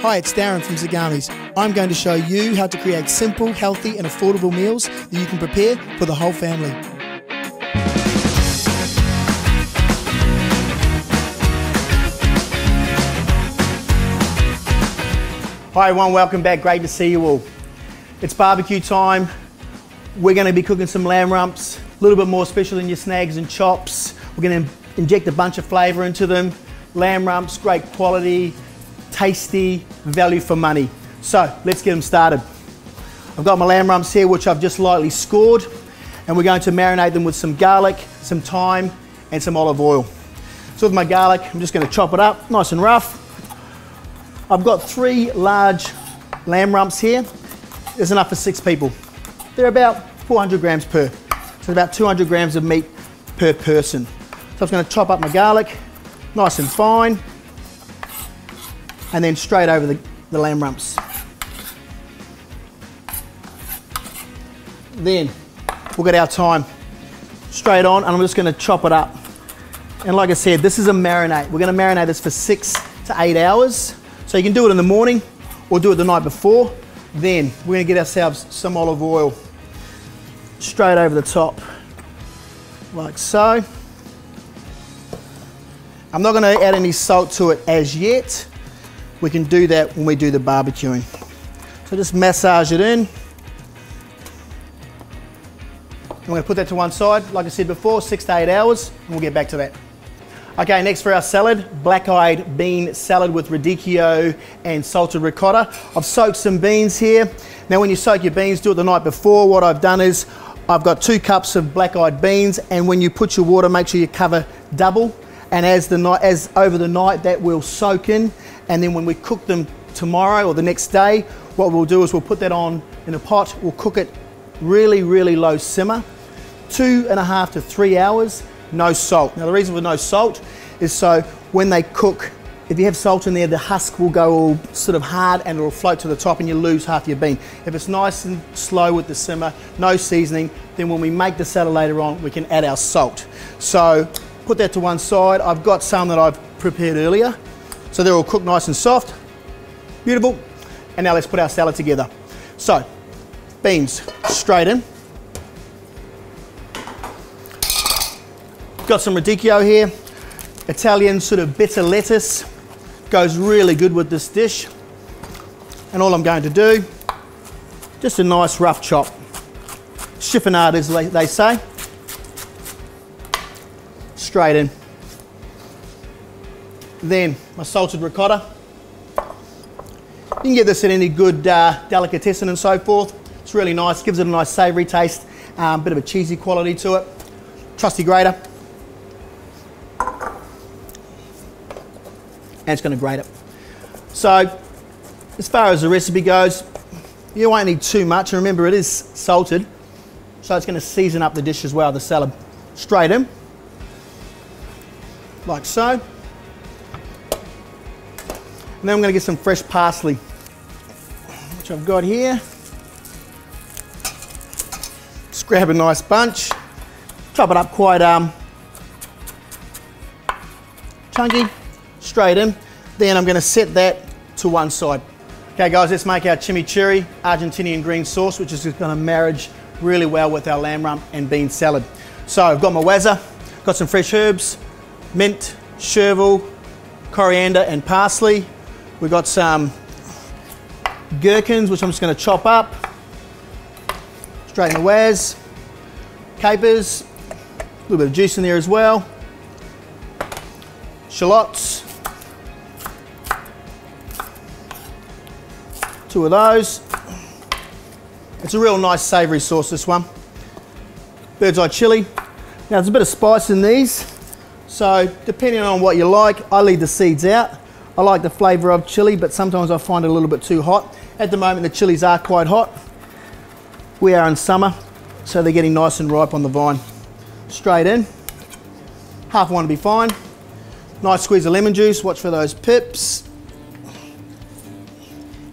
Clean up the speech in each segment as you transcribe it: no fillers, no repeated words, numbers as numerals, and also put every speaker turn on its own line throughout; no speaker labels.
Hi, it's Darren from Zagame's. I'm going to show you how to create simple, healthy and affordable meals that you can prepare for the whole family. Hi everyone, welcome back. Great to see you all. It's barbecue time. We're going to be cooking some lamb rumps, a little bit more special than your snags and chops. We're going to inject a bunch of flavour into them. Lamb rumps, great quality, tasty, value for money. So let's get them started. I've got my lamb rumps here, which I've just lightly scored, and we're going to marinate them with some garlic, some thyme and some olive oil. So with my garlic, I'm just going to chop it up nice and rough. I've got 3 large lamb rumps here. There's enough for 6 people. They're about 400 grams per, so about 200 grams of meat per person. So I'm going to chop up my garlic nice and fine, and then straight over the lamb rumps. Then we'll get our thyme straight on, and I'm just going to chop it up. And like I said, this is a marinade. We're going to marinate this for 6 to 8 hours. So you can do it in the morning or do it the night before. Then we're going to get ourselves some olive oil straight over the top, like so. I'm not going to add any salt to it as yet. We can do that when we do the barbecuing. So just massage it in. I'm going to put that to one side, like I said before, 6 to 8 hours, and we'll get back to that. Okay, next for our salad, black-eyed bean salad with radicchio and salted ricotta. I've soaked some beans here. Now when you soak your beans, do it the night before. What I've done is I've got 2 cups of black-eyed beans, and when you put your water, make sure you cover double. And as over the night, that will soak in. And then when we cook them tomorrow or the next day, what we'll do is we'll put that on in a pot. We'll cook it really, really low simmer, 2.5 to 3 hours. No salt. Now the reason for no salt is so when they cook, if you have salt in there, the husk will go all sort of hard and it'll float to the top and you lose half your bean. If it's nice and slow with the simmer, no seasoning, then when we make the salad later on, we can add our salt. So put that to one side. I've got some that I've prepared earlier. So they're all cooked nice and soft. Beautiful. And now let's put our salad together. So beans straight in. Got some radicchio here, Italian sort of bitter lettuce, goes really good with this dish. And all I'm going to do, just a nice rough chop, chiffonade as they say, straight in. Then my salted ricotta. You can get this at any good delicatessen and so forth. It's really nice, gives it a nice savoury taste, bit of a cheesy quality to it. Trusty grater. And it's going to grate it. So as far as the recipe goes, you won't need too much. And remember, it is salted, so it's going to season up the dish as well, the salad. Straight in, like so. And then I'm going to get some fresh parsley, which I've got here. Just grab a nice bunch, chop it up quite chunky. Straight in. Then I'm going to set that to one side. Okay guys, let's make our chimichurri Argentinian green sauce, which is going to marriage really well with our lamb rump and bean salad. So I've got my wazza, got some fresh herbs, mint, chervil, coriander and parsley. We've got some gherkins, which I'm just going to chop up straight in the waz, capers, a little bit of juice in there as well, shallots, 2 of those. It's a real nice savoury sauce, this one. Bird's eye chilli. Now there's a bit of spice in these, so depending on what you like, I leave the seeds out. I like the flavour of chilli, but sometimes I find it a little bit too hot. At the moment the chilies are quite hot. We are in summer, so they're getting nice and ripe on the vine. Straight in. Half one to be fine. Nice squeeze of lemon juice, watch for those pips.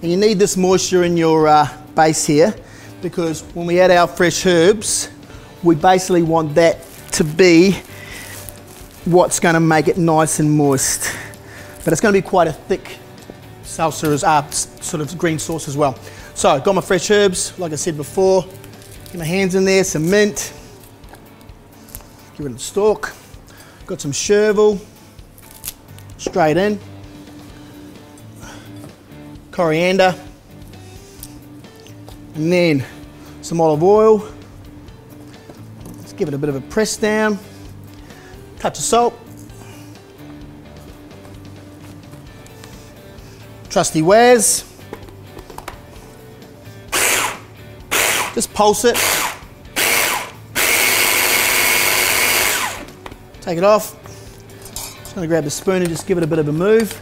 And you need this moisture in your base here, because when we add our fresh herbs, we basically want that to be what's going to make it nice and moist. But it's going to be quite a thick salsa is sort of green sauce as well. So got my fresh herbs, like I said before. Get my hands in there, some mint. Get rid of the stalk. Got some chervil, straight in. Coriander. And then some olive oil. Let's give it a bit of a press down. Touch of salt. Trusty Waz. Just pulse it. Take it off. Just going to grab the spoon and just give it a bit of a move.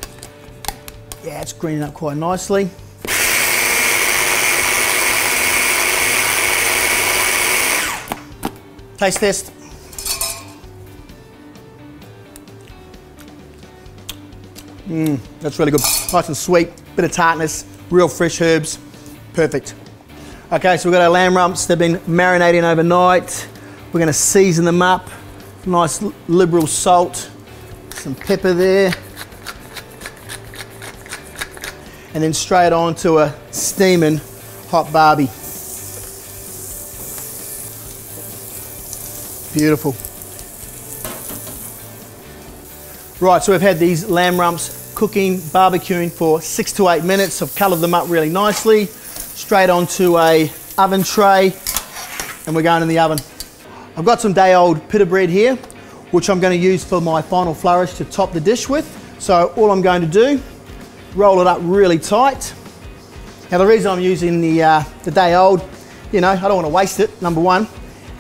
Yeah, it's greening up quite nicely. Taste test. That's really good. Nice and sweet, bit of tartness, real fresh herbs, perfect. Okay, so we've got our lamb rumps. They've been marinating overnight. We're going to season them up. Nice liberal salt, some pepper there. And then straight on to a steaming hot barbie. Beautiful. Right, so we've had these lamb rumps cooking, barbecuing for 6 to 8 minutes. I've coloured them up really nicely. Straight onto a oven tray, and we're going in the oven. I've got some day-old pita bread here, which I'm going to use for my final flourish to top the dish with. So all I'm going to do, roll it up really tight. Now the reason I'm using the day-old, you know, I don't want to waste it, number one,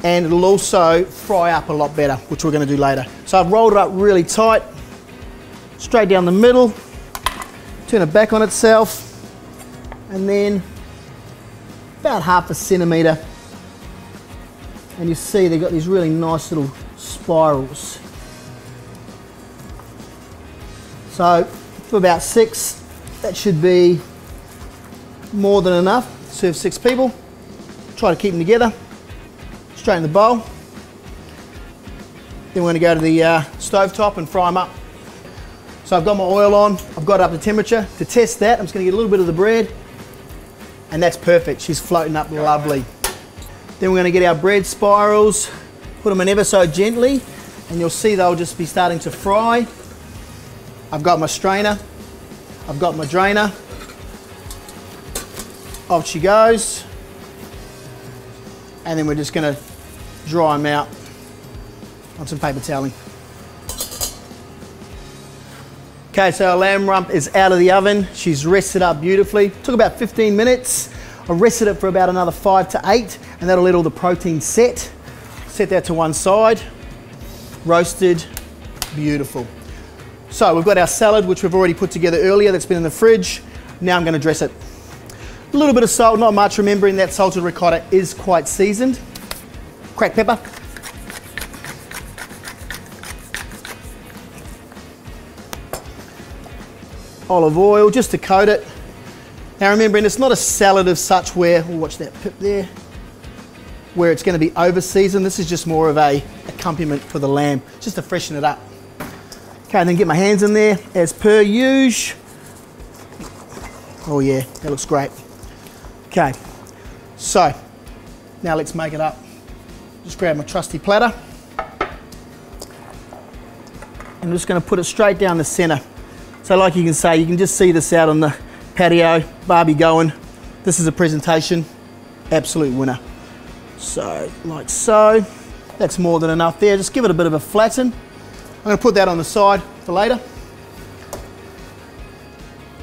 and it'll also fry up a lot better, which we're going to do later. So I've rolled it up really tight, straight down the middle, turn it back on itself, and then about 1/2 centimetre, and you see they've got these really nice little spirals. So for about 6, that should be more than enough. Serve 6 people. Try to keep them together. Straight in the bowl. Then we're going to go to the stove top and fry them up. So I've got my oil on, I've got it up to temperature. To test that, I'm just going to get a little bit of the bread, and that's perfect. She's floating up lovely. Then we're going to get our bread spirals, put them in ever so gently, and you'll see they'll just be starting to fry. I've got my strainer, I've got my drainer. Off she goes. And then we're just going to dry them out on some paper toweling. Okay, so our lamb rump is out of the oven. She's rested up beautifully. Took about 15 minutes. I rested it for about another 5 to 8, and that'll let all the protein set. Set that to one side. Roasted, beautiful. So we've got our salad, which we've already put together earlier, that's been in the fridge. Now I'm going to dress it. A little bit of salt, not much, remembering that salted ricotta is quite seasoned. Cracked pepper. Olive oil, just to coat it. Now remembering, it's not a salad of such where, oh, watch that pip there, where it's going to be over seasoned. This is just more of a accompaniment for the lamb, just to freshen it up. Okay, and then get my hands in there, as per usual. Oh yeah, that looks great. Okay, so now let's make it up. Just grab my trusty platter. I'm just going to put it straight down the center. So like you can say, you can just see this out on the patio, barbie going. This is a presentation, absolute winner. So, like so. That's more than enough there. Just give it a bit of a flatten. I'm going to put that on the side for later.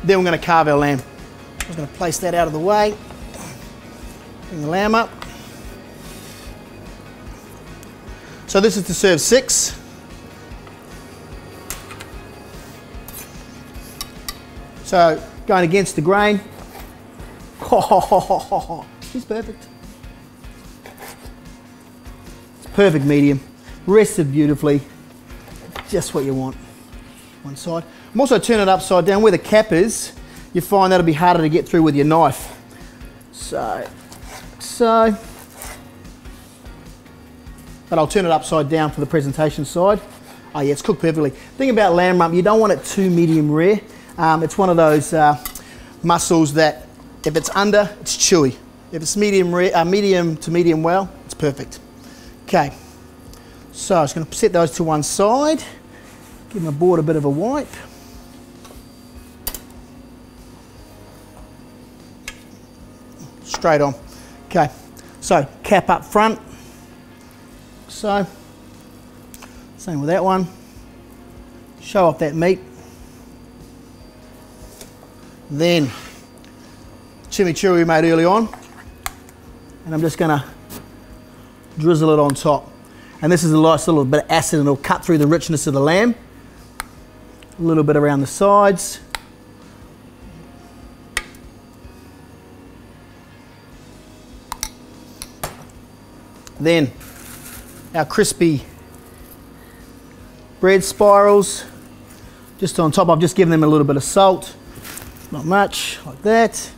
Then we're going to carve our lamb. I'm just going to place that out of the way. Bring the lamb up. So this is to serve 6. So going against the grain. She's perfect. It's perfect medium. Rested beautifully. Just what you want. One side. I'm also turning it upside down. Where the cap is, you find that'll be harder to get through with your knife. So. But I'll turn it upside down for the presentation side. Oh yeah, it's cooked perfectly. Thing about lamb rump, you don't want it too medium rare. It's one of those muscles that if it's under, it's chewy. If it's medium to medium well, it's perfect. Okay, so I'm just going to set those to one side, give my board a bit of a wipe. Straight on. Okay, so cap up front. So, same with that one. Show off that meat. Then, chimichurri we made early on. And I'm just gonna drizzle it on top. And this is a nice little bit of acid and it'll cut through the richness of the lamb. A little bit around the sides. Then our crispy bread spirals, just on top. I've just given them a little bit of salt, not much, like that.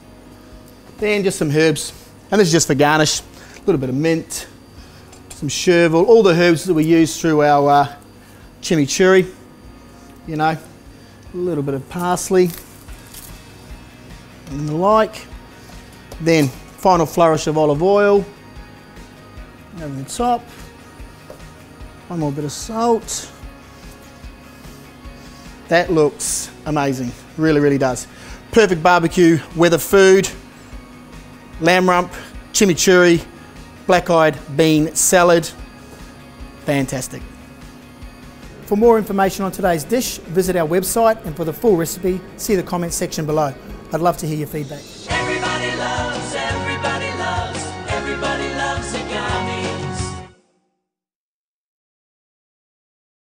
Then just some herbs, and this is just for garnish. A little bit of mint, some chervil, all the herbs that we use through our chimichurri, you know, a little bit of parsley and the like. Then final flourish of olive oil over the top. One more bit of salt. That looks amazing, really, really does. Perfect barbecue weather food. Lamb rump, chimichurri, black-eyed bean salad. Fantastic. For more information on today's dish, visit our website, and for the full recipe, see the comments section below. I'd love to hear your feedback.